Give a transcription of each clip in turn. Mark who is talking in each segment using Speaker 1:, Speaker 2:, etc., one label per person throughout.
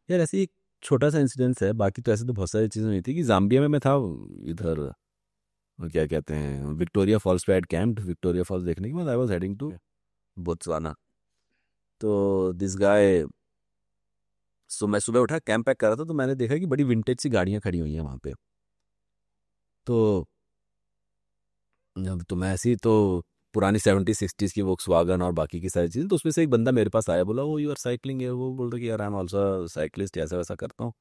Speaker 1: यार ऐसी एक छोटा सा इंसिडेंस है, बाकी तो ऐसे तो बहुत सारी चीज़ें हुई थी कि जाम्बिया में मैं था इधर, वो क्या कहते हैं, विक्टोरिया फॉल्स पे एट कैंप्ड। विक्टोरिया फॉल्स देखने के बाद I was heading to Botswana. तो दिस गाय, सो मैं सुबह उठा कैंप पैक कर रहा था, तो मैंने देखा कि बड़ी विंटेज सी गाड़ियाँ खड़ी हुई हैं वहाँ पे। तो तो मैं ऐसी तो पुरानी 70s 60s की वोक्सवागन और बाकी की सारी चीज़ें, तो उसमें से एक बंदा मेरे पास आया, बोला वो यू आर साइकिलिंग है, वो बोल रहा कि यार आई एम ऑल्सो साइकिलिस्ट, ऐसा वैसा करता हूँ।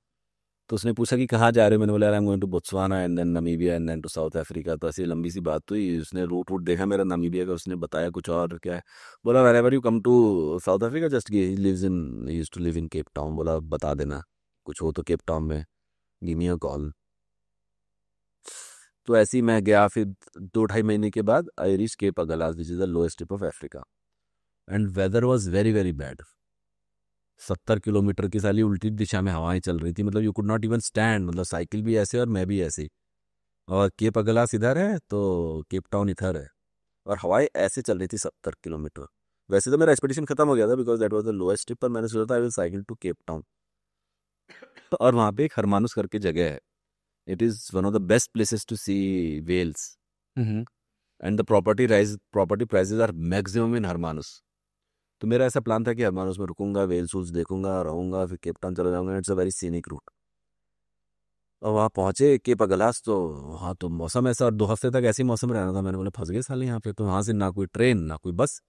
Speaker 1: तो उसने पूछा कि कहाँ जा रहे हो, मैंने बोला यार I am going to Botswana and then Namibia and then to South Africa. तो ऐसी लंबी सी बात हुई, उसने रूट वूट देखा मेरा नमीबिया का, उसने बताया कुछ और क्या है। बोला whenever you come to South Africa just he lives in, he used to live in Cape Town, बोला बता देना कुछ हो तो केप टाउन में, गिव मी अ कॉल। तो ऐसे ही मैं गया, फिर 2 ढाई महीने के बाद I reach Cape Agulhas which is the lowest tip of Africa, and weather was very very bad. 70 kilometre की साली उल्टी दिशा में हवाएं चल रही थी, मतलब you could not even stand, मतलब साइकिल भी ऐसे और मैं भी ऐसे ही। और केप अगलास इधर है तो केप टाउन इधर है, और हवाएं ऐसे चल रही थी 70 किलोमीटर। वैसे तो मेरा एक्सपेडिशन खत्म हो गया था because that was the lowest tip, पर मैंने सोचा था I will cycle to Cape Town. और वहाँ पे एक हरमानुस करके जगह है, it is one of the best places to see whales,
Speaker 2: hmm.
Speaker 1: And the property prices are maximum in Hermanus. तो मेरा ऐसा प्लान था कि हरमानुस में रुकूंगा, वेल्स वूल्स देखूंगा, रहूंगा, फिर केप टाउन चला जाऊंगा। It's a very scenic route. और वहाँ पहुंचे केप अगलास, तो वहाँ तो मौसम ऐसा, और 2 हफ्ते तक ऐसे ही मौसम रहना था। मैंने बोला फंस गए साले यहाँ पे, तो वहाँ से ना कोई ट्रेन ना कोई बस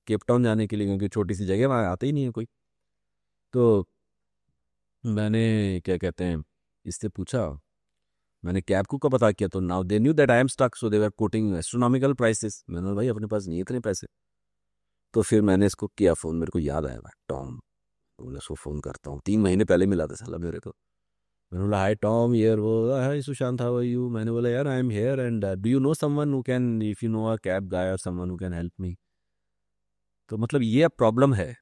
Speaker 1: केप टाउन जाने के लिए, क्योंकि छोटी सी जगह, वहाँ आते ही नहीं है कोई। तो मैंने क्या कहते हैं, इससे पूछा, मैंने कैब को पता किया, तो now they knew that I am stuck, so they were quoting astronomical prices. मैंने बोला भाई अपने पास नहीं है इतने पैसे। तो फिर मैंने इसको किया फ़ोन, मेरे को याद आया भाई टॉम, तो बोला इसको फ़ोन करता हूँ, 3 महीने पहले मिला था साला मेरे को। मैंने बोला हाय टॉम, यार वो hi Sushant, how are you. मैंने बोला यार I am here and do you know someone who can, if you know a cab guy और someone who can help me. तो मतलब ये अब प्रॉब्लम है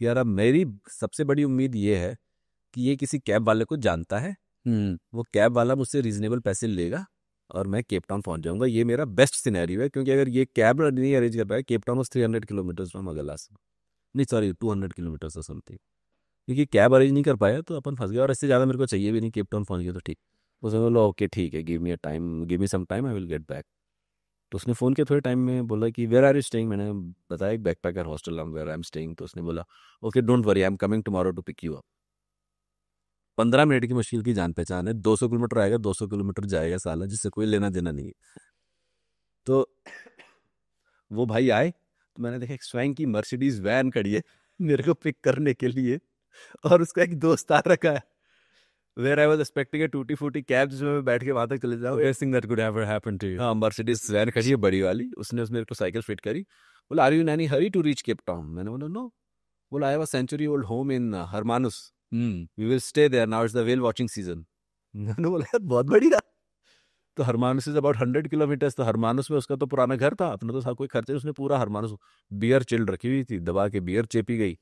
Speaker 1: कि यार अब मेरी सबसे बड़ी उम्मीद ये है कि ये किसी कैब वाले को जानता है,
Speaker 2: हम्म।
Speaker 1: वो कैब वाला मुझसे रीजनेबल पैसे लेगा और मैं केप टाउन पहुंच जाऊंगा। ये मेरा बेस्ट सिनेरियो है, क्योंकि अगर ये कैब नहीं अरेंज कर पाया, केप टाउन 300 किलोमीटर फ्रॉम अगलास, नहीं सॉरी 200 किलोमीटर और समथिंग, क्योंकि कैब अरेंज नहीं कर पाया तो अपन फंस गए, और इससे ज़्यादा मेरे को चाहिए भी नहीं, केप टाउन पहुंच गया तो ठीक। उसने बोला ओके ठीक है, give me a time, give me some time, I will get back. तो उसने फ़ोन किया थोड़े टाइम में, बोला कि वेयर आर यू स्टेइंग। मैंने बताया एक backpacker hostel where I am staying. तो उसने बोला okay don't worry, I am coming tomorrow to pick you up. 15 minute की मुश्किल की जान पहचान है, 200 किलोमीटर आएगा, 200 किलोमीटर जाएगा साला, जिससे कोई लेना देना नहीं है। तो वो भाई आए, तो मैंने देखा एक स्वयं की मर्सिडीज वैन खड़ी है मेरे को पिक करने के लिए, और उसका एक दोस्त आ रखा है। Where I was expecting a टूटी फूटी कैब जिसमें मैं बैठ के वहां तक चले जाऊँ।
Speaker 2: Worst thing that could ever happen to you.
Speaker 1: हाँ, मर्सिडीज वैन खड़ी है बड़ी वाली, उसने मेरे को साइकिल फिट करी। बोला are you in any hurry to reach Cape Town. मैंने बोला नो। बोला I have a century old home in Hermanus,
Speaker 2: Hmm.
Speaker 1: We will stay there, now it's the whale watching season. मैंने बोला यार बहुत बढ़िया। तो हरमानुस इज अबाउट 100 किलोमीटर्स, तो हरमानुस में उसका तो पुराना घर था, अपना तो था कोई खर्चे, उसने पूरा हरमानुस, बियर चिल्ड रखी हुई थी, दबा के बियर चेपी गई,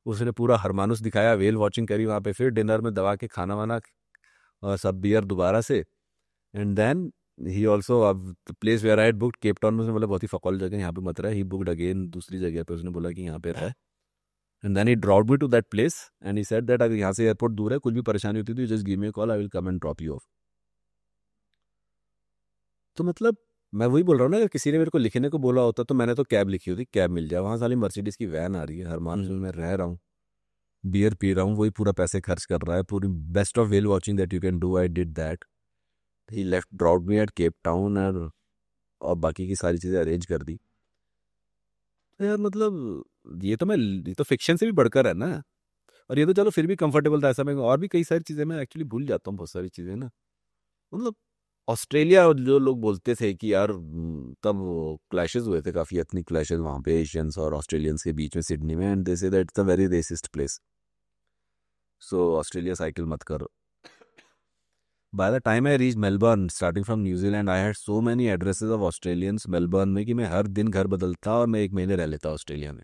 Speaker 1: उसने पूरा हरमानुस दिखाया, वेल वॉचिंग करी वहाँ पे, फिर डिनर में दबा के खाना वाना और सब बियर दोबारा से। एंड देन ही ऑल्सो, अब the place where I had booked Cape Town में, उसने बोला बहुत ही फकौल जगह, यहाँ पे मत रहा, ही बुक्ड अगेन दूसरी जगह पे, उसने बोला कि यहाँ पे रहा। And then he dropped me to that place and he said that अगर यहाँ से एयरपोर्ट दूर है, कुछ भी परेशानी होती है तो just give me a call, I will come and drop you of. तो मतलब मैं वही बोल रहा हूँ ना, अगर किसी ने मेरे को लिखने को बोला होता तो मैंने तो कैब लिखी होती, कैब मिल जाए। वहाँ साली मर्सिडीज की वैन आ रही है, हरमान
Speaker 2: Hmm.
Speaker 1: में मैं रह रहा हूँ, बियर पी रहा हूँ, वही पूरा पैसे खर्च कर रहा है, पूरी best of well watching that you can do, I did that. He left drop me at cap Town, और बाकी की सारी चीज़ें अरेंज कर दी। तो यार मतलब ये तो फिक्शन से भी बढ़कर है ना। और ये तो चलो फिर भी कंफर्टेबल था, ऐसा मैं और भी कई सारी चीज़ें मैं एक्चुअली भूल जाता हूँ, बहुत सारी चीज़ें ना। मतलब ऑस्ट्रेलिया, जो लोग बोलते थे कि यार तब वो क्लैशेस हुए थे, काफ़ी एथनिक क्लैशेस वहाँ पे एशियंस और ऑस्ट्रेलियंस के बीच में सिडनी में, and they say that it's a very resist place, so Australia cycle मत करो। By the time I reach Melbourne starting from New Zealand, I had so many addresses of Australians Melbourne में कि मैं हर दिन घर बदलता और मैं 1 महीने रह लेता ऑस्ट्रेलिया में।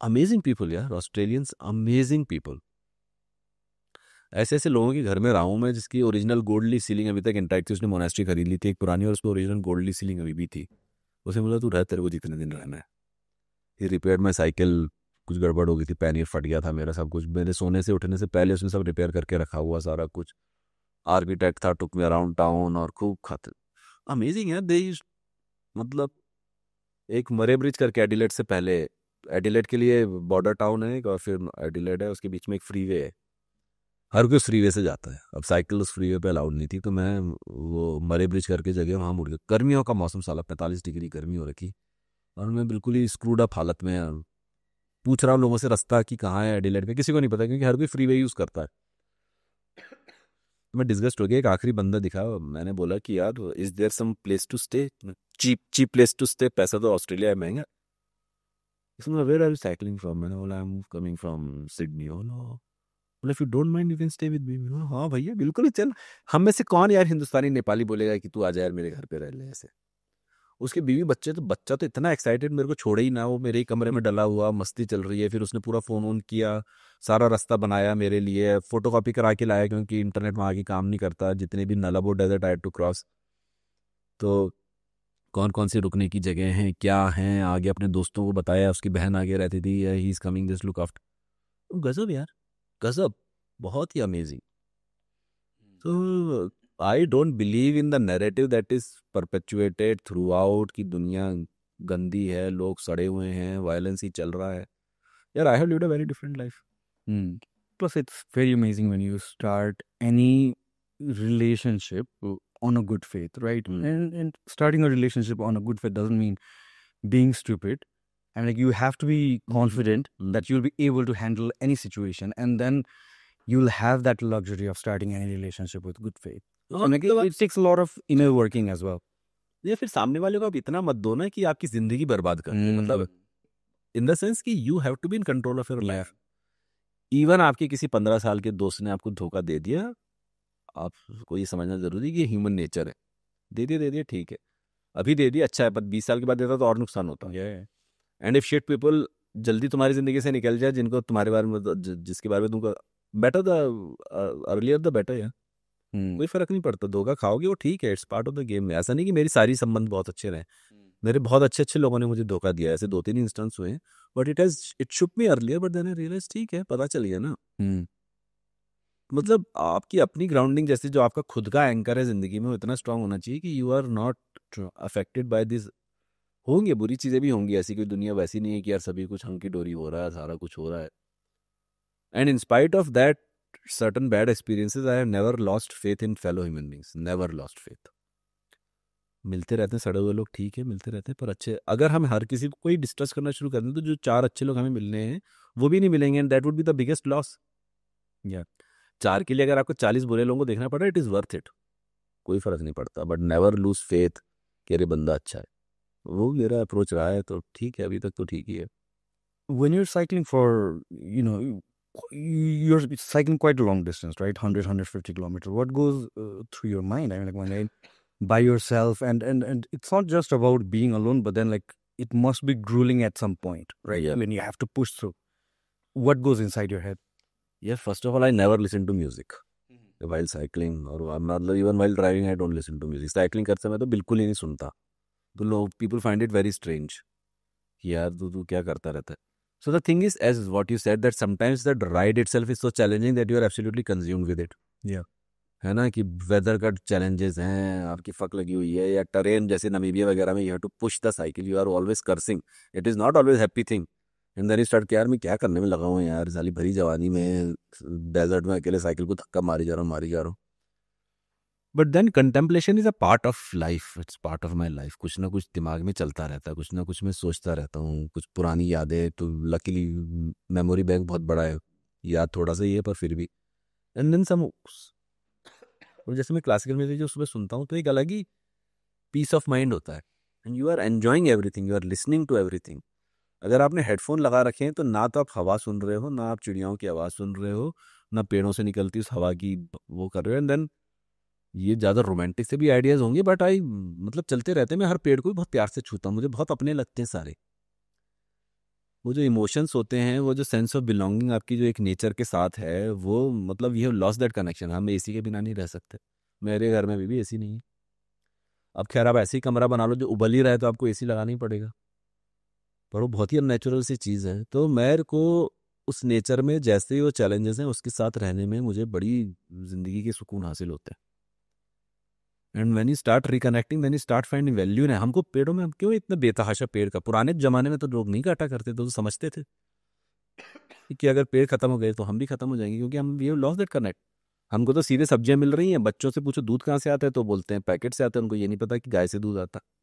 Speaker 1: अमेजिंग पीपल यार, ऑस्ट्रेलियंस अमेजिंग पीपल। ऐसे ऐसे लोगों के घर में रहा हूँ मैं, जिसकी ओरिजिनल गोल्डली सीलिंग अभी तक इंटैक्ट थी, उसने मोनेस्ट्री खरीद ली थी एक पुरानी, और उसको ओरिजिनल गोल्डली सीलिंग अभी भी थी। उसे बोला तू रह, तेरे को जितने दिन रहना है। ही रिपेयर्ड माई साइकिल, कुछ गड़बड़ हो गई थी, पैनियर फट गया था मेरा, सब कुछ मेरे सोने से उठने से पहले उसने सब रिपेयर करके रखा हुआ सारा कुछ। आर्किटेक्ट था, टुक मी अराउंड टाउन और खूब खाते। अमेजिंग है दे। मतलब एक मरे ब्रिज करके एडिलेड से पहले, एडिलेड के लिए बॉर्डर टाउन है एक, और फिर एडिलेड है, उसके बीच में एक फ्रीवे है। हर कोई उस फ्रीवे से जाता है। अब साइकिल उस फ्रीवे पे अलाउड नहीं थी, तो मैं वो मरे ब्रिज करके जगह वहाँ मुड़ गया। गर्मियों का मौसम, साला 45 डिग्री गर्मी हो रखी, और मैं बिल्कुल ही स्क्रूड अप हालत में पूछ रहा हूँ लोगों से रास्ता कि कहाँ है एडिलेड में, किसी को नहीं पता क्योंकि हर कोई फ्रीवे यूज़ करता है। तो मैं डिस्गस्ट हो गया, एक आखिरी बंदा दिखा, मैंने बोला कि यार is there some place to stay, cheap cheap place to stay, पैसा तो ऑस्ट्रेलिया है महंगा। इसमें where are you cycling from, मैंने बोला I am coming from Sydney. बोला if you don't mind you can stay with me. हाँ भैया बिल्कुल चल। हम में से कौन यार हिंदुस्तानी नेपाली बोलेगा कि तू आ जा यार मेरे घर पे रह ले ऐसे। उसके बीवी बच्चे, तो बच्चा तो इतना एक्साइटेड, मेरे को छोड़े ही ना, वो मेरे ही कमरे में डला हुआ, मस्ती चल रही है। फिर उसने पूरा फोन ऑन किया, सारा रास्ता बनाया मेरे लिए, फोटो कॉपी करा के लाया क्योंकि इंटरनेट वहाँ की काम नहीं करता, जितने भी नलाबो डेजर्ट आई टू क्रॉस। तो कौन कौन सी रुकने की जगह हैं, क्या हैं, आगे अपने दोस्तों को बताया, उसकी बहन आगे रहती थी, he is coming this look after. गजब यार, गजब, बहुत ही अमेजिंग। तो I don't believe in the narrative that is परपेचुएटेड through out कि दुनिया गंदी है, लोग सड़े हुए हैं, वायलेंस ही चल रहा है। यार I have lived a very different life.
Speaker 2: Hmm. Plus, it's very amazing when you start any relationship on a good faith, right?
Speaker 1: Hmm.
Speaker 2: And starting a relationship on a good faith doesn't mean being stupid. And like you have to be confident that you'll be able to handle any situation, and then you'll have that luxury of starting any relationship with good faith. And like, it takes a lot of inner working as well.
Speaker 1: या फिर सामने वाले को आप इतना मत दो ना कि आपकी जिंदगी बर्बाद कर दे। मतलब इन द सेंस कि you have to be in control of your life. Even आपके किसी 15 साल के दोस्त ने आपको धोखा दे दिया, आपको ये समझना जरूरी है कि ह्यूमन नेचर है। दे दिया ठीक है, अभी दे दिया अच्छा है, पर 20 साल के बाद देता तो और नुकसान होता है। एंड इफ शिट पीपल जल्दी तुम्हारी जिंदगी से निकल जाए, जिनको तुम्हारे बारे में जिसके बारे में तुमको better the earlier the better यार। कोई फर्क नहीं पड़ता, धोखा खाओगे वो ठीक है, it's part of the game. ऐसा नहीं कि मेरी सारी संबंध बहुत अच्छे रहे, मेरे बहुत अच्छे अच्छे लोगों ने मुझे धोखा दिया, ऐसे 2-3 इंस्टेंस हुए हैं। But it shook me earlier, but then I realise ठीक है, पता चल गया ना। मतलब आपकी अपनी ग्राउंडिंग जैसे जो आपका खुद का एंकर है जिंदगी में, वो इतना स्ट्रांग होना चाहिए कि you are not affected by this. होंगे बुरी चीजें भी होंगी, ऐसी कोई दुनिया वैसी नहीं है कि यार सभी कुछ हंकी डोरी हो रहा है, सारा कुछ हो रहा है। And in spite of that certain bad experiences, I have never lost faith in fellow human beings, never lost faith. मिलते रहते हैं सड़े हुए लोग, ठीक है मिलते रहते हैं, पर अच्छे, अगर हम हर किसी को कोई डिस्ट्रस्ट करना शुरू कर दें तो जो 4 अच्छे लोग हमें मिलने हैं वो भी नहीं मिलेंगे, and that would be the biggest loss. या 4 के लिए अगर आपको 40 बुरे लोगों को देखना पड़ रहा है, इट इज़ वर्थ इट, कोई फर्क नहीं पड़ता। बट नेवर लूज फेथ कि अरे बंदा अच्छा है। वो मेरा अप्रोच रहा है, तो ठीक है, अभी तक तो ठीक ही है।
Speaker 2: When you're cycling for, you're cycling quite a long distance, right? 150 kilometers. What goes through your mind? I mean, like when you're by yourself, and it's not just about being alone, but then like it must be grueling at some point, right?
Speaker 1: Yeah.
Speaker 2: When you have to push through. What goes inside your head?
Speaker 1: Yeah, first of all, I never listen to music while cycling, और मतलब even while driving I don't listen to music. Cycling करते समय तो बिल्कुल ही नहीं सुनता। तो लोग people find it very strange कि यार तू क्या करता रहता है। So the thing is, as what you said, that sometimes the ride itself is so challenging that you are absolutely consumed with it.
Speaker 2: Yeah.
Speaker 1: है ना, कि वेदर का चैलेंजेस हैं, आपकी फक लगी हुई है, या टरेन जैसे नमीबिया वगैरह में you have to push the cycle, you are always cursing, it is not always happy thing. And then you start कि यार मैं क्या करने में लगा हूँ यार, साली भरी जवानी में डेजर्ट में अकेले साइकिल को धक्का मारी जा रहा हूँ। But then contemplation is a part of life, it's part of my life. कुछ ना कुछ दिमाग में चलता रहता है, कुछ ना कुछ मैं सोचता रहता हूँ, कुछ पुरानी यादें, तो लकीली मेमोरी बैंक बहुत बड़ा है, याद थोड़ा सा ही है पर फिर भी। एंड देन सम, और जैसे मैं क्लासिकल म्यूजिक जो सुबह सुनता हूँ तो एक अलग ही पीस ऑफ माइंड होता है, and you are enjoying everything, you are listening to everything. अगर आपने हेडफोन लगा रखे हैं तो ना तो आप हवा सुन रहे हो, ना आप चिड़ियाओं की आवाज़ सुन रहे हो, ना पेड़ों से निकलती उस हवा की वो कर रहे हो। एंड देन ये ज़्यादा रोमांटिक से भी आइडियाज़ होंगे, बट आई मतलब चलते रहते हैं। मैं हर पेड़ को भी बहुत प्यार से छूता हूँ, मुझे बहुत अपने लगते हैं सारे। वो जो इमोशंस होते हैं, वो जो सेंस ऑफ बिलोंगिंग आपकी जो एक नेचर के साथ है, वो मतलब ये लॉस दैट कनेक्शन। हम एसी के बिना नहीं रह सकते, मेरे घर में भी एसी नहीं है। अब खैर आप ऐसे ही कमरा बना लो जो उबल ही रहा है तो आपको एसी लगाना ही पड़ेगा, पर वो बहुत ही अननेचुरल सी चीज़ है। तो मेरे को उस नेचर में जैसे ही वो चैलेंजेस हैं उसके साथ रहने में मुझे बड़ी ज़िंदगी के सुकून हासिल होते हैं। And when you start reconnecting, when you start finding value in, हमको पेड़ों में, हम क्यों इतना बेतहाशा पेड़ का, पुराने ज़माने में तो लोग नहीं काटा करते थे, तो समझते थे कि अगर पेड़ खत्म हो गए तो हम भी खत्म हो जाएंगे, क्योंकि हम we have lost that connect. हमको तो सीधे सब्जियां मिल रही हैं, बच्चों से पूछो दूध कहाँ से आता है तो बोलते हैं पैकेट से आता है, उनको ये नहीं पता कि गाय से दूध आता है।